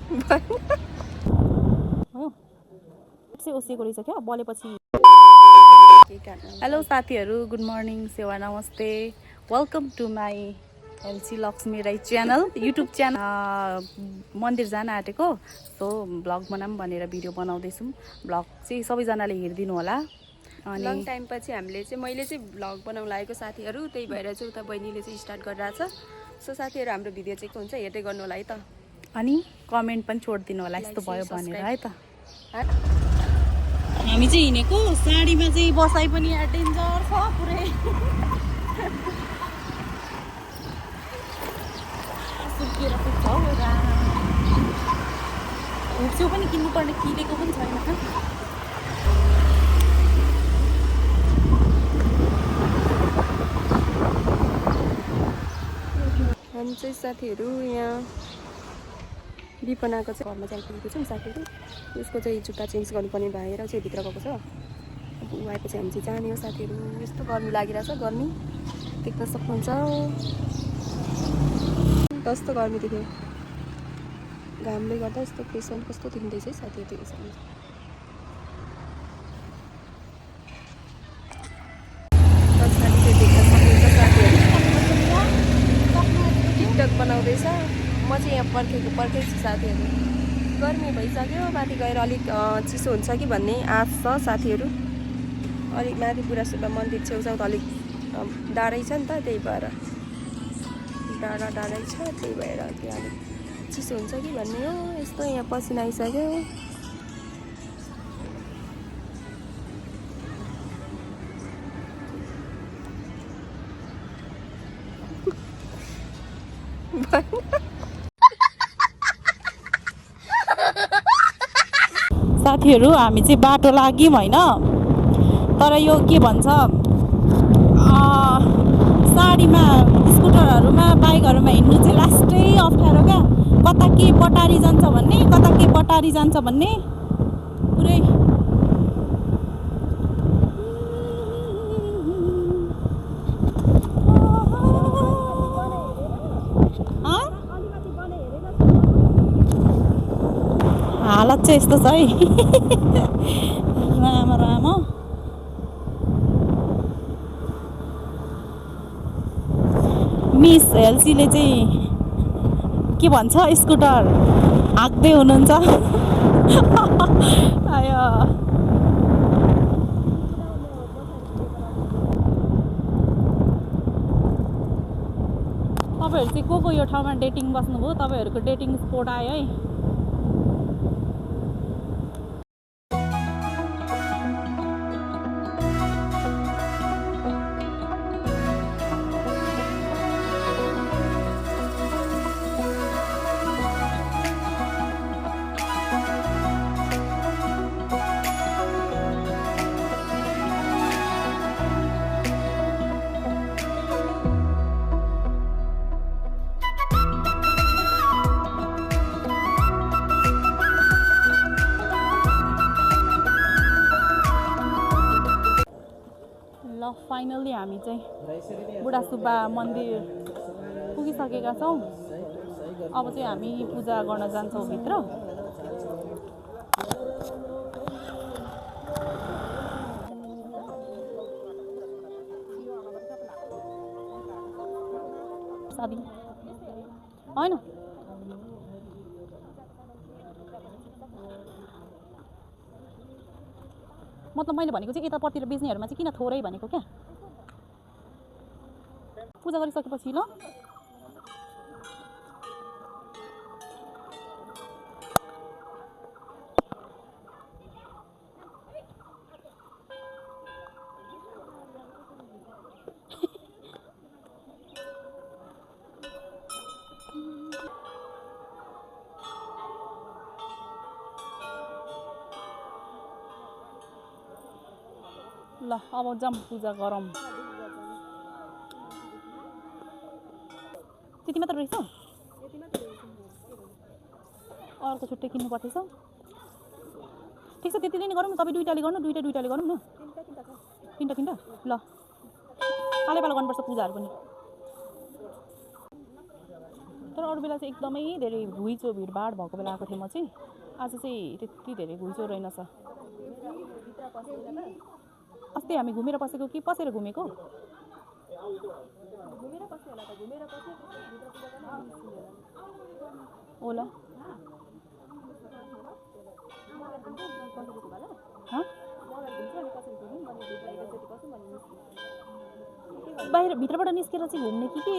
हो चाहिँ ओसिएको रहेछ क्या बलेपछि। हेलो साथीहरू, गुड मर्निङ, सेवा नमस्ते, welcome to my LC Laxmi Rai channel YouTube channel. मन्दिर जान आँटेको, सो ब्लग बनाऊँ भनेर भिडियो बनाउँदैछौँ। ब्लग चाहिँ सबैजनाले हेरिदिनु होला। अनि लङ टाइम पछि हामीले चाहिँ मैले चाहिँ भ्लग बनाउन लागेको साथीहरू, त्यही भएर चाहिँ उता बहिनीले चाहिँ स्टार्ट गरिरहेछ। सो साथीहरू हाम्रो भिडियो चाहिँ के हुन्छ हेर्दै गर्नु होला है त। अनि कमेन्ट पनि छोडिदिनु होला यस्तो भयो भनेर है त। हाँ? हामी चाहिँ हिँडेको साडीमा चाहिँ बसाइ पनि यहाँ डेन्जर छ पुरै। सुकेर पुग्छ हौ हुर्छेउ पनि किन्नुपर्ने किनेको पनि छैन। हामी चाहिँ साथीहरू यहाँ विपनाको चाहिँ घरमा चाहिँ आइपुगेको छौँ साथीहरू। उसको चाहिँ जुत्ता चेन्ज गर्नुपर्ने भएर चाहिँ भित्र गएको छ। अब ऊ आएपछि हामी चाहिँ जाने हो साथीहरू। यस्तो गर्मी लागिरहेछ, गर्मी देख्न सक्नुहुन्छ कस्तो गर्मी देख्यो। घामले गर्दा यस्तो प्रेसन कस्तो देखिँदैछ है साथीहरू, त्यो हिसाबले टिकटक बनाउँदैछ। म चाहिँ यहाँ पर्खेको छु साथीहरू। गर्मी भइसक्यो, माथि गएर अलिक चिसो हुन्छ कि भन्ने आश छ साथीहरू। अलिक माथि बुढासुब्बा मन्दिर छेउछाउ त अलिक डाँडै छ नि त, त्यही भएर डाँडै छ, त्यही भएर त्यो अलिक चिसो हुन्छ कि भन्ने हो। यस्तो यहाँ पसिना आइसक्यो। साथीहरू हामी चाहिँ बाटो लाग्यौँ होइन, तर यो के भन्छ साडीमा स्कुटरहरूमा बाइकहरूमा हिँड्नु चाहिँ लास्टै अप्ठ्यारो क्या। कता के पटारी जान्छ भन्ने, कता के पटारी जान्छ भन्ने पुरै। हालत चाहिँ यस्तो छ है। राम राम। मिस हेल्सीले चाहिँ के भन्छ स्कुटर हाँक्दै हुनुहुन्छ। आयो तपाईँहरू चाहिँ को यो ठाउँमा डेटिङ बस्नुभयो? तपाईँहरूको डेटिङ स्पोट आयो है। फाइनल्ली हामी चाहिँ बुढासुब्बा मन्दिर पुगिसकेका छौँ। अब चाहिँ हामी पूजा गर्न जान्छौँ भित्र। साथी होइन मतलब मैले भनेको चाहिँ यतापट्टि बेच्नेहरूमा चाहिँ किन थोरै भनेको क्या। पूजा गरिसकेपछि ल ल अब जाऊँ पूजा गरौँ। त्यति मात्र रहेछ, अर्को छुट्टै किन्नु पर्छ। ठिक छ त्यतिले नै गरौँ न। तपाईँ दुईटाले गर्नु, दुईटाले गरौँ न। तिनवटा ल पालो गर्नुपर्छ पूजाहरू पनि। तर अरू बेला चाहिँ एकदमै धेरै घुइँचो भिडभाड भएको बेला आएको थिएँ म चाहिँ। आज चाहिँ त्यति धेरै घुइँचो रहेनछ। अस्ति हामी घुमेर बसेको कि पसेर घुमेको? ओला बाहिर भित्रबाट निस्केर चाहिँ घुम्ने कि के?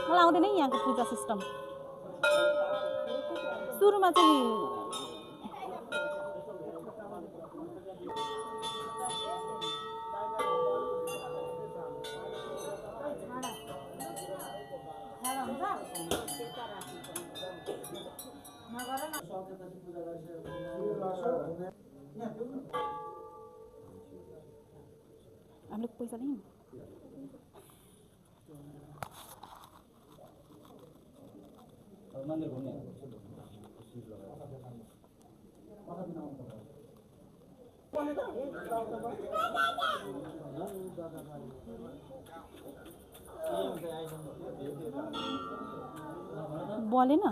मलाई आउँदैन है यहाँको पूजा सिस्टम। सुरुमा चाहिँ हामीले पैसा लियौँ। बोलेन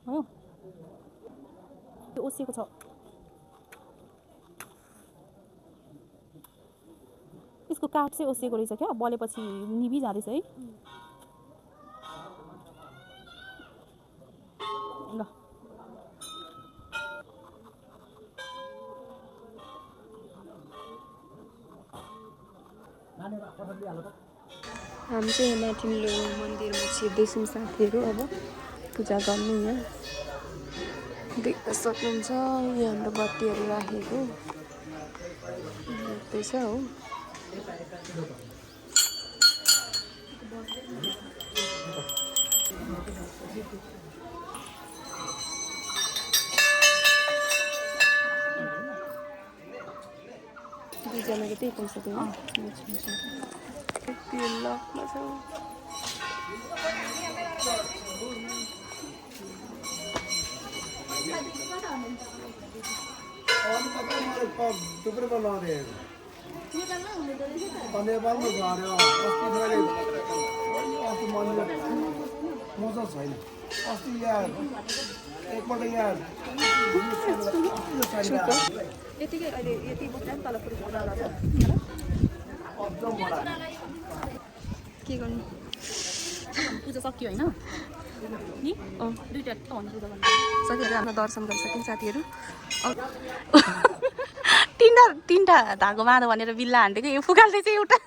हो त्यो ओसिएको छ। यसको काठ चाहिँ ओसिएको रहेछ क्या, बलेपछि निभी जाँदैछ है। ल हामी चाहिँ माथिल्लो मन्दिरमा छिर्दैछौँ साथीहरू। अब पूजा गर्नु यहाँ देख्न सक्नुहुन्छ। यहाँ हाम्रो बत्तीहरू राखेको देख्दैछ हो। दुईजनाको त्यही पैसा दिनु त्यो लकमा छ। नेपालमा झऱ्यो अस्ति मैले अस्ति मन्दिर मजा छैन। अस्ति यहाँ एकपल्ट यहाँ यतिकै अहिले यति बुझ्दा तल पुरै के गर्नु? पूजा सक्यो होइन नि? दुईवटा त भन्नु पूजा गर्नु सकेर हाम्रो दर्शन गरिसक्यौँ साथीहरू। तिनवटा धागो बाँधो भनेर बिल्ला हान्डेको यो फुकाल्दै चाहिँ एउटा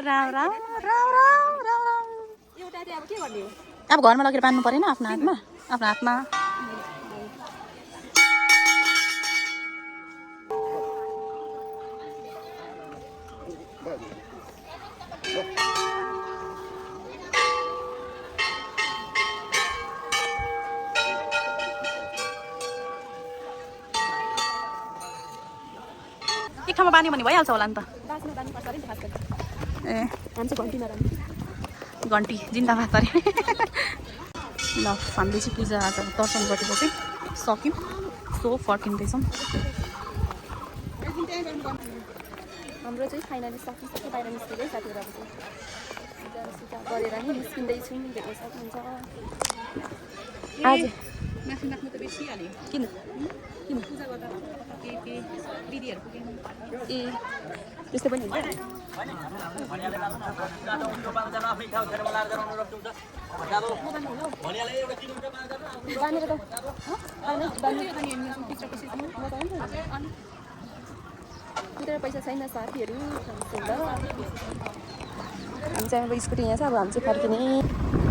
राम राम राम राम राम राम। एउटा चाहिँ अब के गर्ने? अब घरमा लगेर बाँध्नु परेन आफ्नो हातमा आफ्नो हातमा। एक ठाउँमा बाँध्यो भने भइहाल्छ होला नि त। ए हामी चाहिँ घन्टीमा राख्छौँ। घन्टी जिन्दाबाद अरे। ल हामीले चाहिँ पूजा आज दर्शन गरेको चाहिँ सक्यौँ। सो फर्किँदैछौँ। हाम्रो चाहिँ फाइनली सकिसक्यो। बाहिर निस्किँदै साथीहरू अब चाहिँ पूजा गरेर नै निस्किँदैछौँ। देख्न सक्नुहुन्छ। आज माथि नाच्नु त बेसी हाल्यो। किन किन पूजा गर्दा के विधिहरू पुगेन। ए त्यस्तो पनि हुन्छ पैसा छैन साथीहरू हामी चाहिँ अब स्कुटी यहाँ छ अब हामी चाहिँ फर्किने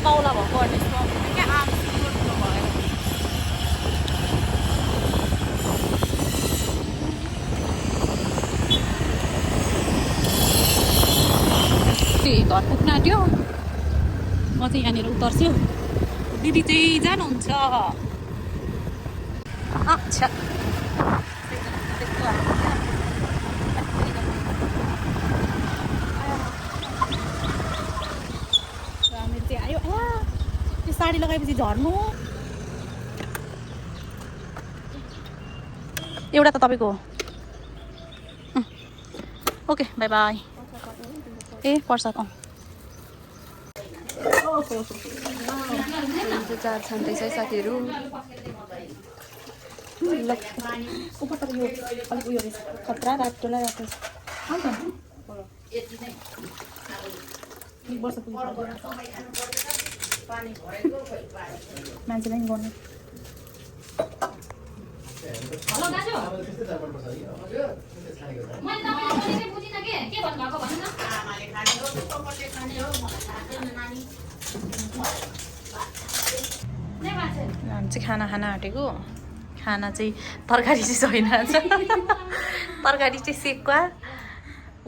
तौला भएको अर्टिस्टमा क्या आम भयो घर पुग्न आँट्यो म चाहिँ यहाँनिर उतर्छु दिदी चाहिँ जानुहुन्छ अच्छा आयो त्यो साडी लगाएपछि झर्नु एउटा त तपाईँको ओके बाई बाई ए पर्छ चार छान्दैछ है साथीहरू खतरा रातोलाई राख्छ मान्छेलाई गर्नु हामी चाहिँ खाना खान आँटेको खाना चाहिँ तरकारी चाहिँ छैन तरकारी चाहिँ सेकुवा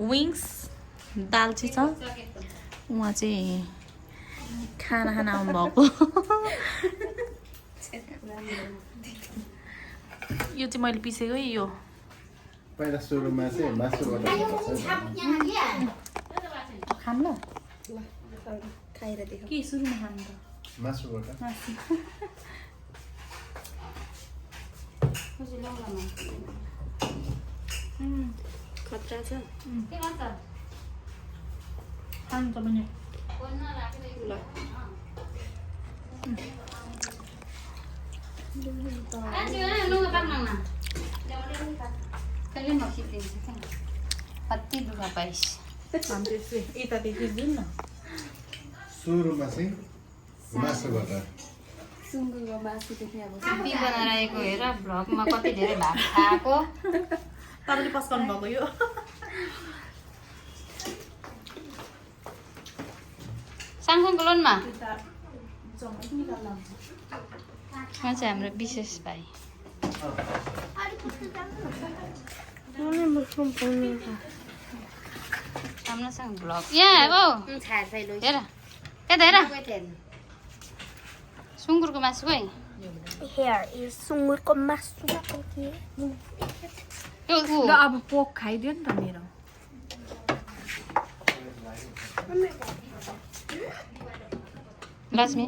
विङ्स दाल चाहिँ छ उहाँ चाहिँ खाना खान आउनुभएको यो चाहिँ मैले पिसेको यो पहिला सुरुमा चाहिँ मासुबाट खाम ल खाएर देख के सुरुमा खानु त मासुबाट खतरा छ खानु त पनि कति दुःख पाइस यतादेखि जाउँ न सुरुमा चाहिँ मासुबाट सुँगुरको मासुदेखि अब सिपी बनाएर आएको हेर भ्लगमा कति धेरै भात खाएको तपाईँले पस्काउनु भएको यो साङसाङको लोनमा चाहिँ हाम्रो विशेष भाइ राम्रोसँग भ्लग यहाँ हो हेर यता हेर सुँगुरको मासु है Here is सुँगुरको मासु यो ऊ अब पोक खाइदियो नि त मेरो लक्ष्मी